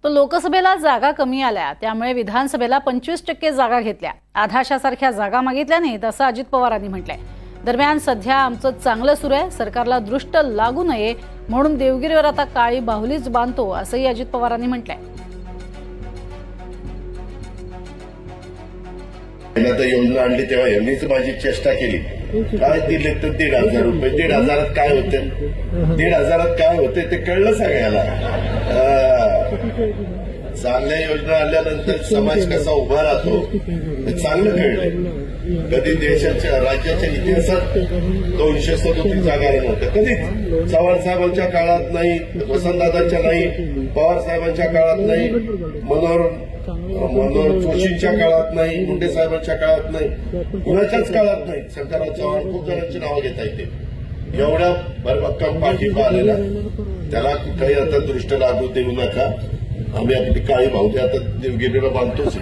तो लोकसभेला जागा कमी आल्या, त्यामुळे विधानसभेला 25% जागा घेतल्या, आधाशासारख्या जागा मागितल्या नाहीत असं अजित पवारांनी म्हटलंय। दरम्यान सध्या आमचं चांगलं सुरू आहे, सरकारला दृष्ट लागू नये म्हणून देवगिरीवर आता काळी बाहुलीच बांधतो असंही अजित पवारांनी म्हटलंय। आता योजना आणली तेव्हा यांनीच माझी चेष्टा केली, काय दिले तर 1,500 रुपये, 1,500 काय होते, 1,500 काय होते ते कळलं सगळ्याला। चांगल्या योजना आल्यानंतर समाज कसा उभा राहतो हे चांगलं कळलं। कधी देशाच्या राज्याच्या इतिहासात 237 जागा नव्हत्या, कधीच चव्हाण साहेबांच्या काळात नाही, वसंतदादांच्या नाही, पवार साहेबांच्या काळात नाही, मनोहर जोशींच्या काळात नाही, मुंडे साहेबांच्या काळात नाही, कुणाच्याच काळात नाही। शंकरराव चव्हाण खूप जणांची नावं घेता येते। एवढा भरभक्कम पाठिंबा आलेला, त्याला काही आता दृष्ट लागू देऊ नका। आम्ही आपली काळी बाहुली आता देवगिरीला बांधतोच।